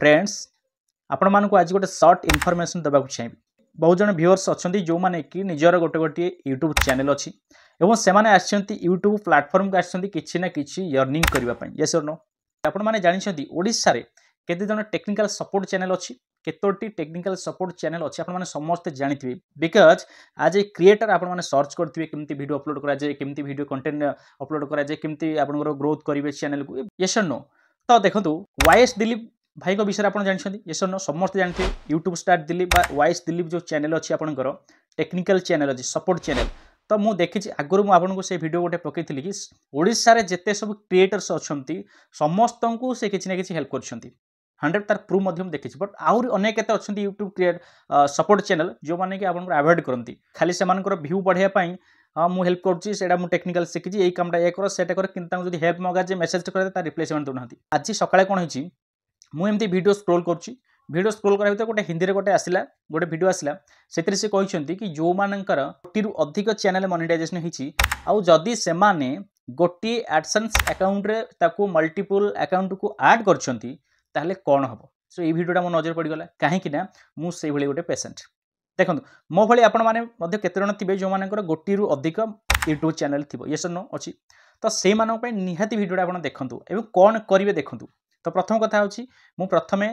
Friends आपण मानक आज गोटे सर्ट इनफॉरमेशन देवाक चाहिए। बहुत जन व्यूअर्स अच्छा जो मैंने कि निजर गोटे गोटे यूट्यूब चैनल अच्छी और से यूट्यूब प्लेटफॉर्म को आसछन्ती किछि ना किछि अर्निंग करने यस और नो। आपण माने जानिछन्ती ओडिशा रे केते जन टेक्निकल सपोर्ट चैनल अच्छी केतोटी टेक्निकल सपोर्ट चैनल अच्छी आपण माने समस्त जानिथिबे बिकज आज ए क्रिएटर आपण माने सर्च करथिबे केमती वीडियो अपलोड करा जाय केमती वीडियो कंटेंट अपलोड करा जाय केमती आपनकर ग्रोथ करिवे चैनल को यस और नो। तो देखंतु वाईएस दिलीप भाई को विषय आपन जानछन्ती यस और नो समस्त जानथिबे यूट्यूब स्टार दिलीप बा वाईएस दिलीप जो चैनल अच्छी आपनकर टेक्निकल चैनल अच्छी सपोर्ट चैनल। तो मुझे देखी आगुरी मुझे से वीडियो गोटे पकईली कि ओडिशा रे जेते सब क्रिएटर्स अच्छा समस्त को से किसी ना किसी हेल्प कर 100 तार प्रूफ देखी बट आउरी अनेक केते अच्छा यूट्यूब क्रिएट सपोर्ट चैनल जो मैंने कि आपन अवॉइड करती खाली से व्यू बढ़ाई हाँ मुझे हेल्प करूँ टेक्निकल शिखी यही कामटा ये कर सेटा कर कि हेल्प मगा जे मेसेज कर रिप्लेसमेंट दूना आज सकाଳେ कौन होती मुझे वीडियो स्क्रोल करुँची वीडियो स्क्रोल करा भितर गोटे हिंदी रे गोटे आसिला गोटे वीडियो आसिला से से कहते कि जो मानकर गोटी अधिक चैनल मोनेटाइजेशन होती आउ जदि से माने गोटी एडसेंस अकाउंट रे ताकू मल्टीपल अकाउंट को ऐड करछंती ताहले कौन हम सो ये वीडियोटा मो नजर पड़गला कहीं मुझे गोटे पेसेंट देखो मो भाई आपण मैंने केते जन थे जो मानकर गोटी अधिक यूट्यूब चैनल थी यस नो अच्छी तो से निहाती वीडियोटा आप देखूँ एवं कौन करेंगे देखूँ। तो प्रथम कथा होची मु प्रथमे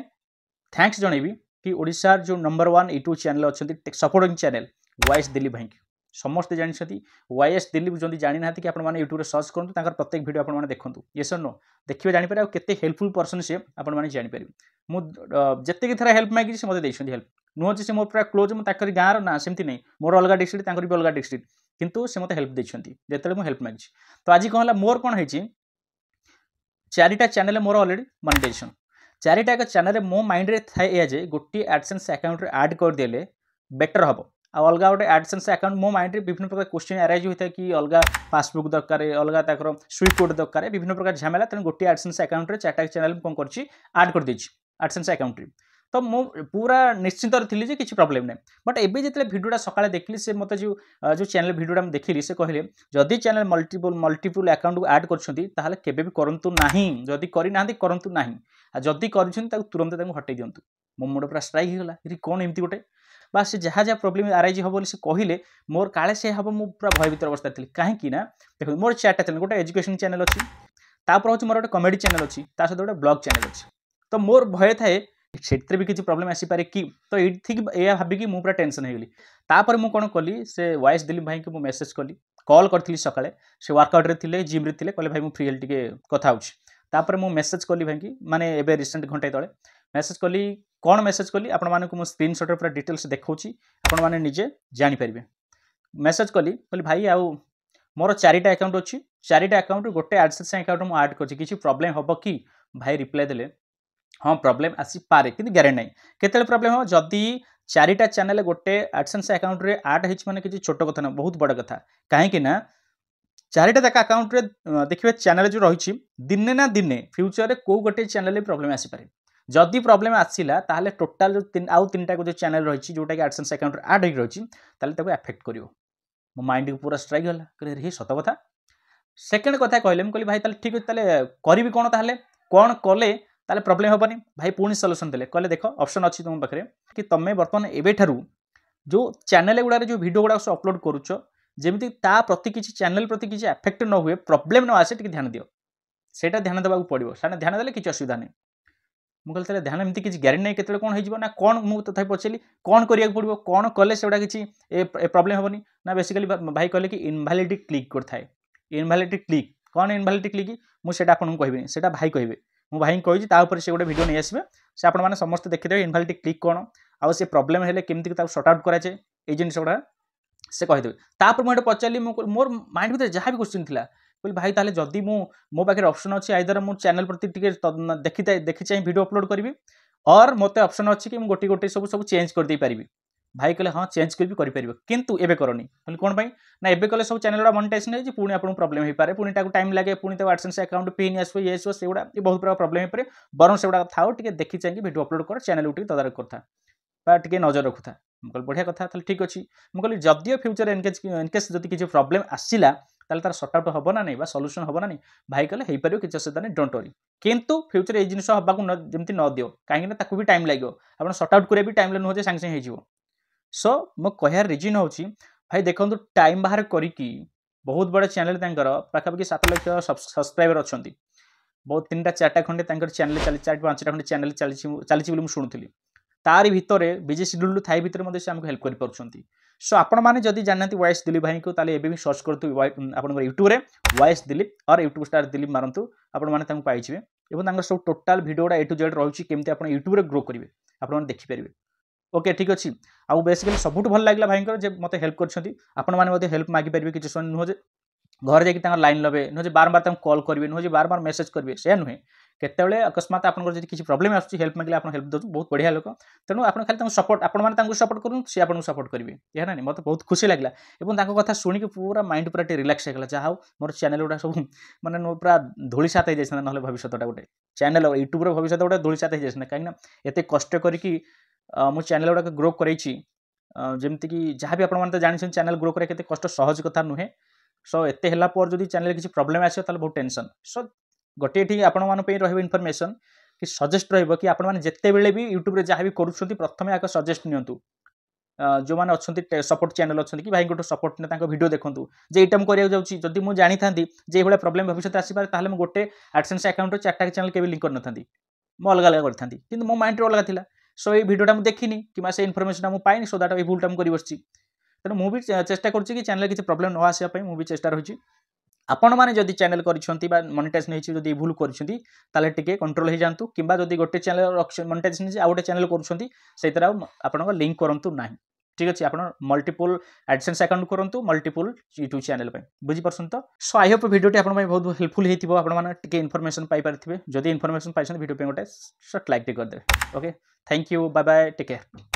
थैंक्स जनइबी कि ओडिशा जो नंबर 1 यूट्यूब चैनल अच्छा सपोर्टिंग चैनल वाईएस दिलीप भाई समस्ते जानते वाईएस दिलीप जब जानी ना कि आप यूट्यूब सर्च करूँ प्रत्येक वीडियो आप देखूँ यस और नो देखिए जानीपर केते हेल्पफुल पर्सन से आपने जानीपर मुझे थर हेल्प मांगी से मतलब देखते हेल्प नुह से मोर पूरा क्लोज मुझे गाँव ना सेमती नहीं मोर अलग डिस्ट्रिक्ट भी अलग डिस्ट्रिक्ट किंतु से मत हेल्प देखते जिते मुझे हेल्प मांगी। तो आज कौन है मोर कौन है चारिटा चैनल मोर ऑलरेडी मोनेटाइजेशन चारिटा चैनल मो माइंड रे थाए जे गोटे एडसेंस अकाउंट रे ऐड कर देले बेटर हम अलग गोटे एडसेंस अकाउंट मो माइंड रे विभिन्न प्रकार क्वेश्चन अराइज होता है कि अलग पासबुक दरकार अलग ताकर स्विच कोड दरकार विभिन्न प्रकार झमेला तेणु गोटे एडसेंस अकाउंट रे चारटा चैनल कौन कर ऐड कर देछि एडसेंस अकाउंट रे। तो मु पूरा निश्चिंत थी जे किसी प्रॉब्लम नहीं बट एबे जिते वीडियोटा सकाळे देखली से मत जो चैनल वीडियोटा देखली से कहले जदि चैनल मल्टीपल अकाउंट को ऐड करछंती ताहले केबे भी करंतु नाही जदि करि नाहंती करंतु नाही आ जदि करछंती ताकू तुरंत ताकू हटै दियंतु। मो मुंड पूरा स्ट्राइक हिगला रि कोन एमती गोटे बा से जहाँ जहाँ प्रॉब्लम अराइज हो बोली से कहले मोर काले से हम मु पूरा भयभीत अवस्था थी कहीं ना देखो मोर चारटा चैनल गोटे एजुकेशन चैनल अच्छी तापर हूँ मोर गोटे कॉमेडी चैनल अच्छी ता सहित गोटे ब्लॉग चैनल अच्छी। तो मोर भय थाए से भी किसी प्रॉब्लम आसीपे कि तो ये भाविकी मुझे पूरा टेंशन हो गली तापर मुझे कौन कली से वाईएस दिलीप भाई को मेसेज कली कॉल करी सकाळे से वर्कआउट रे थिले जिम रे थिले कहले भाई मुझे फ्री हेल्थ टिके कथा होछि तापर मुझे मेसेज कली भाई की माने एबे रिसेंट घंटे तले मेसेज कली कौन मेसेज कली आपण माने को मो स्क्रीनशॉट पूरा डिटेल्स देखौछि आपण माने निजे जानि परिबे। मेसेज कली कहली भाई आउ मोर चारिटा अकाउंट अच्छी चारिटा अकाउंट गोटे एडसेंस अकाउंट मु ऐड करछि किछि प्रॉब्लम हबो कि भाई रिप्लाई देले हाँ प्रॉब्लम आसी पारे कि ग्यारेंटी नहीं केते प्रॉब्लम हो जदि चारिटा चैनल गोटे एडसेंस अकाउंट रे ऐड होछि माने किछि छोट कथा ना बहुत बड़ कथा कहीं ना चारिटा तक अकाउंट रे देखिए चैनल जो रही दिने ना दिने फ्यूचर रे को गोटे चैनल प्रॉब्लम आसी पारे जदि प्रॉब्लम आसिला ताहले टोटल जो आउ तीनटा जो चैनल रही जोटा कि एडसेंस अकाउंट रे ऐड हो रही ताहले ताको अफेक्ट करियो। मो माइंड को पूरा स्ट्राइक होला करे रे सत कथा। सेकंड कथा कहले म कहली भाई ताले ठीक ताले करिवि कोन ताहले कोन कले ताले प्रॉब्लम हेबनी भाई पुणी सॉल्यूशन देले कहले देखो ऑप्शन अच्छी तुम पाखे कि तुम्हें बर्तमान एबे ठारू जो चैनल गुड़ा जो वीडियो गुड़ा अपलोड करुच जमी ता प्रति किसी चैनल प्रति किसी अफेक्ट न हुए प्रॉब्लम न आसे टिके ध्यान दियो सेटा ध्यान देवाक पड़ो साने ध्यान देले किसी असुविधा नहीं। मुझे ध्यान एमती किसी ग्यारेंटी नहीं केते कौन हो ना कौन मुझे तथा पचारि कौन करिया पड़ो कौन कले से किसी प्रॉब्लम हेबनी ना बेसिकली भाई कहले कि इनभैलिडिटी क्लिक करथाए इनभैलिडिटी क्लिक कौन इनभैलिडिटी क्लिक मुझे आपको कहबी सेटा भाई कहबे मु भाई कही से गोटे वीडियो नहीं आसबे से आपने समस्त देखिए इनभैलिडिटी क्लिक कौन आउ से प्रॉब्लम हेले केमती सॉर्ट आउट कराए ये जिन गुड़ा से कहीदेवे तापर मुझे पचारि मोर माइंड भीतर जहाँ भी क्वेश्चन था बोली भाई ताले जदि मो पाखे ऑप्शन अच्छी आइदर मो चैनल प्रति देखी चाहिए वीडियो अपलोड करी और मत ऑप्शन अच्छी कि गोटे गोटे सब चेंज कर दे पारि भाई कहले हाँ चेंज कर किंतु एबे करनी कहले कौन भाई ना एबे कले सब चैनल मोनेटाइजेशन है पुणी आपको प्रॉब्लम हो पारे पुणी टाइम लगे पुणी एडसेंस अकाउंट पिन आसो ये आसो से बहुत प्रकार प्रॉब्लम हो पारे बरं से थाओ टे देखी चाहिए वीडियो अपलोड कर चैनल टे तदारख करता टे नजर रखुता बढ़िया कथा ठीक अच्छे मुझे जदियो फ्यूचर इनकेस जब किसी प्रॉब्लम आसला ताले तार सॉर्ट आउट हबो ना नहीं बा सॉल्यूशन हबो ना नहीं भाई कहले हेई परियो किछ असुविधा नहीं डोंट वरी किंतु फ्यूचर ए जिनिस हबा को जेमति न दियो काहे ना ताकू भी टाइम लागो आपण सॉर्ट आउट करे भी टाइम ले न हो जे संग संग हे जिवो सो मो कहयार रीजन होची भाई देखंतु टाइम बाहर करी की बहुत बड़ा चैनल तांकर पाखापाखि 7 लाख सब्सक्राइबर अछंती बहुत 3टा 4टा खंडे तांकर चैनल चली 4 5टा खंडे चैनल चली बोली शुणुली तारी भितर बिजी शेड्यूल थाई भितर मते से हमको हेल्प कर परछंती सो आपण माने जदी जाननाती वॉइस दिलीप भाई को ताले एबे भी सर्च करतु आपण यूट्यूब रे वॉइस दिलीप और यूट्यूब स्टार दिलीप मारंतु आपण माने तांको पाइछिबे एवं तांकर सब टोटल वीडियोडा ए टू जेड रहउची केमते आपण यूट्यूब रे ग्रो करिवे आपण माने देखि परिबे ओके ठीक अछि आउ बेसिकली सबुठ भल लागला भाईंकर जे मते हेल्प करछंती आपण माने मते हेल्प मागी परिबे किछ सन नुह जे घर जाकि तांकर लाइन लबे नुह जे बार बार तांको कॉल करिवे नुह जे बार बार मेसेज करिवे से नुहे केतेबेले अकस्मात आपनकर जदि किछि प्रॉब्लम आछि हेल्प मागले आपण हेल्प दउ बहुत बढ़िया लोक तेनु आपण खाली तांको सपोर्ट आपण माने तांको सपोर्ट करू से आपण सपोर्ट करिवे या ना मते बहुत खुशी लागला एवं तांको कथा सुनि के पूरा माइंड पूरा रिलैक्स हे गेला जाहाउ मोर चैनल उडा सब माने नो पूरा धोली साथ हे जैसन नहले भविष्यतटा गोटे चैनल यूट्यूब रे भविष्यत गोटे धोली साथ हे जैसन काहे ना एते कष्ट करी कि मो चैनल उडा ग्रो करैछि जेमति कि जहाँ भी आपण माने तो जानि चैनल ग्रो करे केते कष्ट सहज कथा नुहे सो एते हला पर जदि चैनल किछि प्रॉब्लम आछो ताले बहुत टेंशन सो गोटे ठीक आपण मान पे रहबो इन्फॉर्मेशन कि सजेस्ट रहबो कि आपण माने जत्ते बेले भी यूट्यूब रे जहाँ भी करूछंती प्रथमे आक सजेस्ट नियंतु जो माने अछंती सपोर्ट चैनल अछंती कि भाई गोटे सपोर्ट ने तांको वीडियो देखंतु जे आइटम करिया जाउची जदि मु जानि थांती जे होले प्रॉब्लम भविष्यत आसी पारे ताले मु गोटे एडसेंस अकाउंट रे 4टा चैनल के भी लिंक कर नथांती मु अलग अलग करथांती किंतु मो माइंड रे अलग थिला सो ए वीडियोटा मु देखिनी कि से इन्फॉर्मेशन मु पाइनी सो दैट ए भूलटा मु करि बसची तेनु मु भी चेष्टा करछि कि चैनल किछि प्रॉब्लम न आसीया पई मु भी चेष्टा रहिछि आपण माने जदि चैनल करिसंती बा मोनेटाइजेशन हेछि जदि भूल करिसंती ताले टिके कंट्रोल हे जानतु किबा जदि गोटे चैनल मोनेटाइजेशन हेछि आ गोटे चैनल करूसंती सेतरा आपनका लिंक करंतु नाही ठीक अछि आपण मल्टीपल एडसेंस अकाउंट करंतु मल्टीपल यूट्यूब चैनल पय बुझी परसन तो सो आई होप वीडियो टी आपण पय बहुत हेल्पफुल हेतिबो आपण माने टिके इन्फॉर्मेशन पाई परथिबे जदि इन्फॉर्मेशन पाइसन वीडियो पे गोटे शॉर्ट लाइक टे कर देबे okay thank you bye bye take care.